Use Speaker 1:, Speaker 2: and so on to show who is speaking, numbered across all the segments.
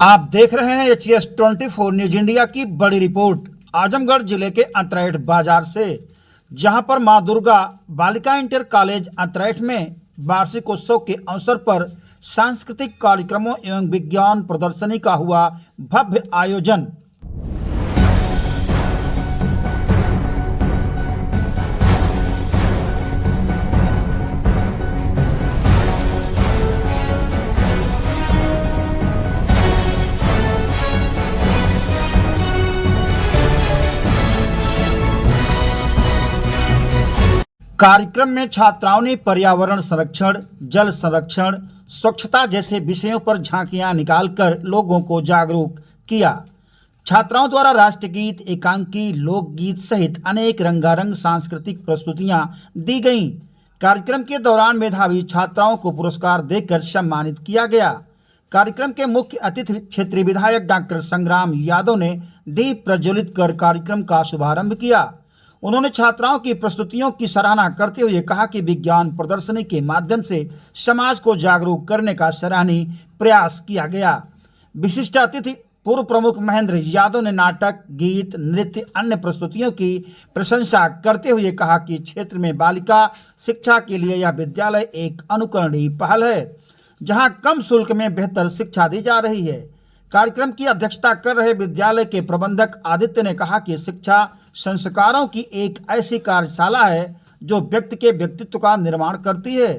Speaker 1: आप देख रहे हैं HS24 न्यूज इंडिया की बड़ी रिपोर्ट। आजमगढ़ जिले के अंतरैठ बाजार से, जहां पर मां दुर्गा बालिका इंटर कॉलेज अंतरैठ में वार्षिकोत्सव के अवसर पर सांस्कृतिक कार्यक्रमों एवं विज्ञान प्रदर्शनी का हुआ भव्य आयोजन। कार्यक्रम में छात्राओं ने पर्यावरण संरक्षण, जल संरक्षण, स्वच्छता जैसे विषयों पर झांकियां निकालकर लोगों को जागरूक किया। छात्राओं द्वारा राष्ट्रगीत, एकांकी, लोकगीत सहित अनेक रंगारंग सांस्कृतिक प्रस्तुतियां दी गईं। कार्यक्रम के दौरान मेधावी छात्राओं को पुरस्कार देकर सम्मानित किया गया। कार्यक्रम के मुख्य अतिथि क्षेत्रीय विधायक डॉक्टर संग्राम यादव ने दीप प्रज्वलित कर कार्यक्रम का शुभारंभ किया। उन्होंने छात्राओं की प्रस्तुतियों की सराहना करते हुए कहा कि विज्ञान प्रदर्शनी के माध्यम से समाज को जागरूक करने का सराहनीय प्रयास किया गया। विशिष्ट अतिथि पूर्व प्रमुख महेंद्र यादव ने नाटक, गीत, नृत्य, अन्य प्रस्तुतियों की प्रशंसा करते हुए कहा कि क्षेत्र में बालिका शिक्षा के लिए यह विद्यालय एक अनुकरणीय पहल है, जहां कम शुल्क में बेहतर शिक्षा दी जा रही है। कार्यक्रम की अध्यक्षता कर रहे विद्यालय के प्रबंधक आदित्य ने कहा कि शिक्षा संस्कारों की एक ऐसी कार्यशाला है जो व्यक्ति के व्यक्तित्व का निर्माण करती है।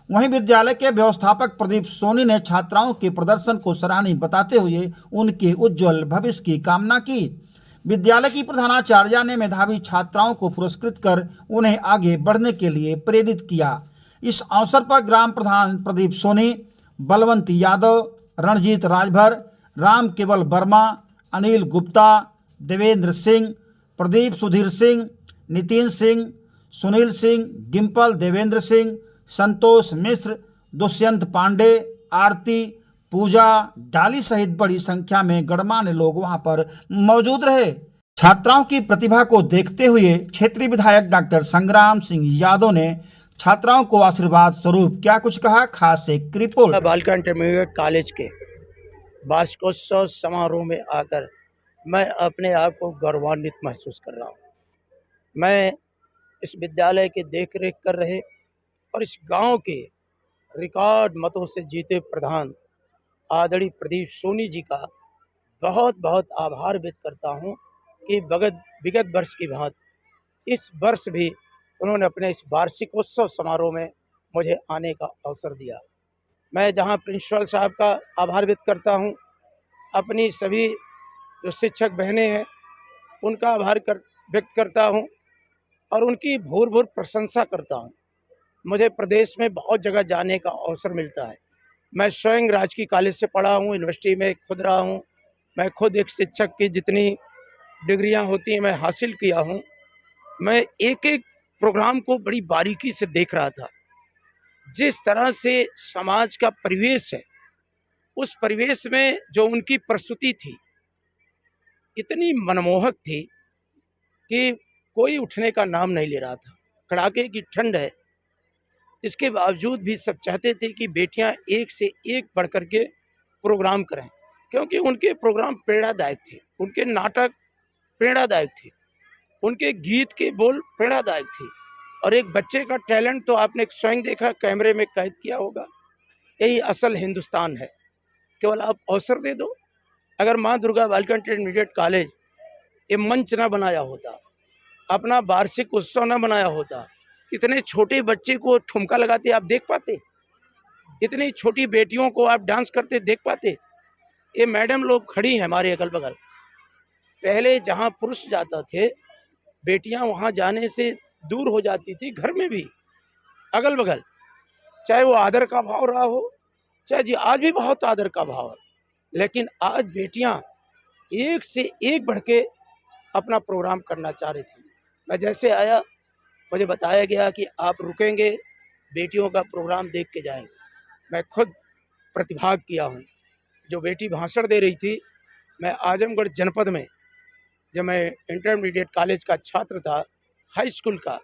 Speaker 1: वहीं विद्यालय के व्यवस्थापक प्रदीप सोनी ने छात्राओं के प्रदर्शन को सराहनीय बताते हुए उनके उज्जवल भविष्य की कामना की। विद्यालय की प्रधानाचार्य ने मेधावी छात्राओं को पुरस्कृत कर उन्हें आगे बढ़ने के लिए प्रेरित किया। इस अवसर पर ग्राम प्रधान प्रदीप सोनी, बलवंत यादव, रणजीत राजभर, राम केवल वर्मा, अनिल गुप्ता, देवेंद्र सिंह, प्रदीप सुधीर सिंह, नितिन सिंह, सुनील सिंह, डिम्पल देवेंद्र सिंह, संतोष मिश्र, दुष्यंत पांडे, आरती, पूजा, डाली सहित बड़ी संख्या में गणमान्य लोग वहां पर मौजूद रहे। छात्राओं की प्रतिभा को देखते हुए क्षेत्रीय विधायक डॉक्टर संग्राम सिंह यादव ने छात्राओं को आशीर्वाद स्वरूप क्या कुछ कहा, खास एक रिपोर्ट।
Speaker 2: बालिका इंटरमीडिएट कॉलेज के वार्षिकोत्सव समारोह में आकर मैं अपने आप को गौरवान्वित महसूस कर रहा हूँ। मैं इस विद्यालय की देखरेख कर रहे और इस गांव के रिकॉर्ड मतों से जीते प्रधान आदरणीय प्रदीप सोनी जी का बहुत बहुत आभार व्यक्त करता हूँ कि विगत वर्ष की भांति इस वर्ष भी उन्होंने अपने इस वार्षिकोत्सव समारोह में मुझे आने का अवसर दिया। मैं जहाँ प्रिंसिपल साहब का आभार व्यक्त करता हूँ, अपनी सभी जो शिक्षक बहनें हैं उनका आभार व्यक्त करता हूं और उनकी भूर भूर प्रशंसा करता हूं। मुझे प्रदेश में बहुत जगह जाने का अवसर मिलता है। मैं स्वयं राजकीय कॉलेज से पढ़ा हूं, यूनिवर्सिटी में खुद रहा हूं। मैं खुद एक शिक्षक की जितनी डिग्रियां होती हैं मैं हासिल किया हूं। मैं एक एक प्रोग्राम को बड़ी बारीकी से देख रहा था। जिस तरह से समाज का परिवेश है, उस परिवेश में जो उनकी प्रस्तुति थी इतनी मनमोहक थी कि कोई उठने का नाम नहीं ले रहा था। कड़ाके की ठंड है, इसके बावजूद भी सब चाहते थे कि बेटियां एक से एक बढ़ कर के प्रोग्राम करें, क्योंकि उनके प्रोग्राम प्रेरणादायक थे, उनके नाटक प्रेरणादायक थे, उनके गीत के बोल प्रेरणादायक थे। और एक बच्चे का टैलेंट तो आपने स्वयं देखा, कैमरे में कैद किया होगा। यही असल हिंदुस्तान है, केवल आप अवसर दे दो। अगर माँ दुर्गा बालिका इंटरमीडिएट कॉलेज ये मंच ना बनाया होता, अपना वार्षिक उत्सव ना बनाया होता, इतने छोटे बच्चे को ठुमका लगाते आप देख पाते? इतनी छोटी बेटियों को आप डांस करते देख पाते? ये मैडम लोग खड़ी हैं हमारे अगल बगल। पहले जहां पुरुष जाता थे, बेटियां वहां जाने से दूर हो जाती थी। घर में भी अगल बगल, चाहे वो आदर का भाव रहा हो, चाहे जी आज भी बहुत आदर का भाव है, लेकिन आज बेटियां एक से एक बढ़ के अपना प्रोग्राम करना चाह रही थी। मैं जैसे आया, मुझे बताया गया कि आप रुकेंगे, बेटियों का प्रोग्राम देख के जाएंगे। मैं खुद प्रतिभाग किया हूँ। जो बेटी भाषण दे रही थी, मैं आजमगढ़ जनपद में जब मैं इंटरमीडिएट कॉलेज का छात्र था, हाई स्कूल का,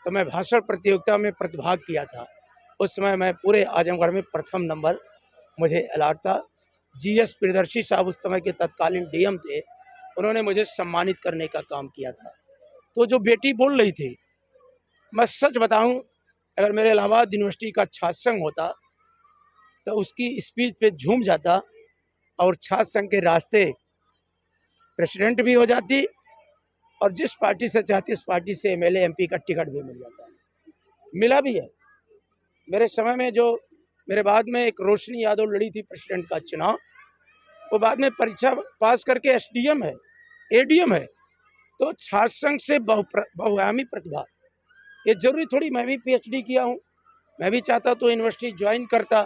Speaker 2: तो मैं भाषण प्रतियोगिता में प्रतिभाग किया था। उस समय मैं पूरे आजमगढ़ में प्रथम नंबर मुझे अलॉट था। जीएस प्रियदर्शी साहब उस समय के तत्कालीन डीएम थे, उन्होंने मुझे सम्मानित करने का काम किया था। तो जो बेटी बोल रही थी, मैं सच बताऊं, अगर मेरे इलाहाबाद यूनिवर्सिटी का छात्र संघ होता तो उसकी स्पीच पे झूम जाता और छात्र संघ के रास्ते प्रेसिडेंट भी हो जाती और जिस पार्टी से चाहती उस पार्टी से एमएलए एमपी का टिकट भी मिल जाता है। मिला भी है। मेरे समय में जो मेरे बाद में एक रोशनी यादव लड़ी थी प्रेसिडेंट का चुनाव, वो बाद में परीक्षा पास करके एसडीएम है, एडीएम है। तो छात्र संघ से बहुआयामी प्रतिभा, ये जरूरी थोड़ी मैं भी पीएचडी किया हूँ, मैं भी चाहता तो यूनिवर्सिटी ज्वाइन करता,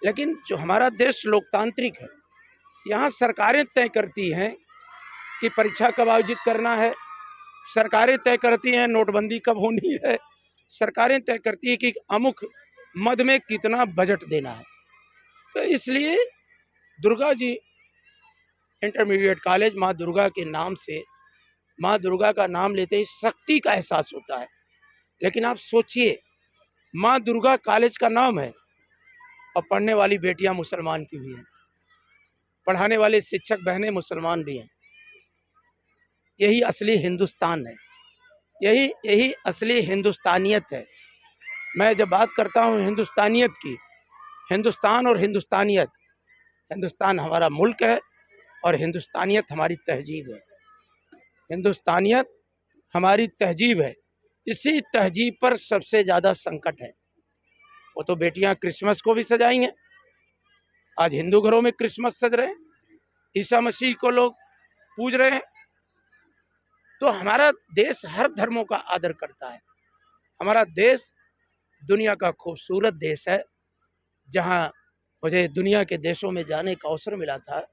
Speaker 2: लेकिन जो हमारा देश लोकतांत्रिक है, यहाँ सरकारें तय करती हैं कि परीक्षा कब आयोजित करना है, सरकारें तय करती हैं नोटबंदी कब होनी है, सरकारें तय करती है कि अमुक मद में कितना बजट देना है। तो इसलिए दुर्गा जी इंटरमीडिएट कॉलेज, माँ दुर्गा के नाम से, माँ दुर्गा का नाम लेते ही शक्ति का एहसास होता है। लेकिन आप सोचिए, माँ दुर्गा कॉलेज का नाम है और पढ़ने वाली बेटियां मुसलमान की भी हैं, पढ़ाने वाले शिक्षक बहनें मुसलमान भी हैं। यही असली हिंदुस्तान है, यही असली हिंदुस्तानियत है। मैं जब बात करता हूँ हिंदुस्तानियत की, हिंदुस्तान और हिंदुस्तानियत, हिंदुस्तान हमारा मुल्क है और हिंदुस्तानियत हमारी तहजीब है। हिंदुस्तानियत हमारी तहजीब है, इसी तहजीब पर सबसे ज़्यादा संकट है। वो तो बेटियां क्रिसमस को भी सजाएंगे, आज हिंदू घरों में क्रिसमस सज रहे हैं, ईसा मसीह को लोग पूज रहे हैं। तो हमारा देश हर धर्मों का आदर करता है। हमारा देश दुनिया का खूबसूरत देश है। जहां मुझे दुनिया के देशों में जाने का अवसर मिला था,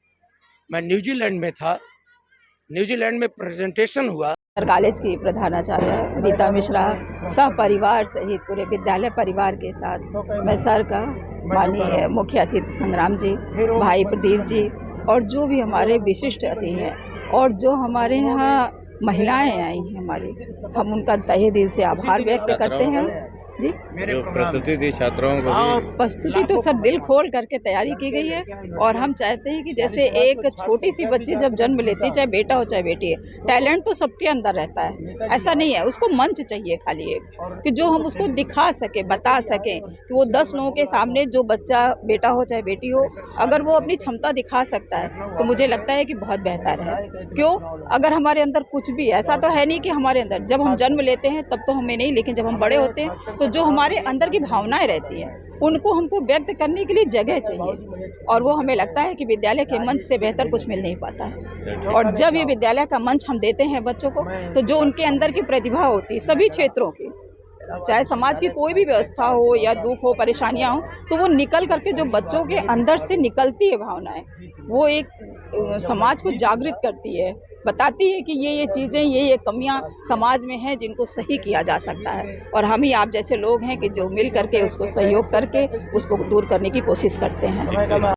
Speaker 2: मैं न्यूजीलैंड में था, न्यूजीलैंड में प्रेजेंटेशन हुआ।
Speaker 3: कॉलेज की प्रधानाचार्य रीता मिश्रा सह परिवार सहित पूरे विद्यालय परिवार के साथ मैं सर का, माननीय मुख्य अतिथि संग्राम जी, भाई प्रदीप जी और जो भी हमारे विशिष्ट अतिथि हैं और जो हमारे यहाँ महिलाएं आई हैं हमारी, हम उनका तहे दिल से आभार व्यक्त करते हैं जी।
Speaker 4: जो प्रस्तुति थी छात्राओं को,
Speaker 3: प्रस्तुति तो सब दिल खोल करके तैयारी की गई है और हम चाहते हैं कि जैसे एक छोटी सी बच्ची जब जन्म लेती है, चाहे बेटा हो चाहे बेटी है, टैलेंट तो सबके अंदर रहता है, ऐसा नहीं है। उसको मंच चाहिए खाली एक, कि जो हम उसको दिखा सके, बता सकें कि वो 10 लोगों के सामने जो बच्चा बेटा हो चाहे बेटी हो, अगर वो अपनी क्षमता दिखा सकता है तो मुझे लगता है कि बहुत बेहतर है। क्यों? अगर हमारे अंदर कुछ भी ऐसा तो है नहीं कि हमारे अंदर, जब हम जन्म लेते हैं तब तो हमें नहीं, लेकिन जब हम बड़े होते हैं तो जो हमारे अंदर की भावनाएं रहती हैं उनको हमको व्यक्त करने के लिए जगह चाहिए और वो हमें लगता है कि विद्यालय के मंच से बेहतर कुछ मिल नहीं पाता है। और जब ये विद्यालय का मंच हम देते हैं बच्चों को, तो जो उनके अंदर की प्रतिभा होती है सभी क्षेत्रों की, चाहे समाज की कोई भी व्यवस्था हो या दुख हो, परेशानियां हो, तो वो निकल करके जो बच्चों के अंदर से निकलती है भावनाएं, वो एक समाज को जागृत करती है, बताती है कि ये चीज़ें, ये कमियां समाज में हैं जिनको सही किया जा सकता है। और हम ही आप जैसे लोग हैं कि जो मिल करके उसको सहयोग करके उसको दूर करने की कोशिश करते हैं।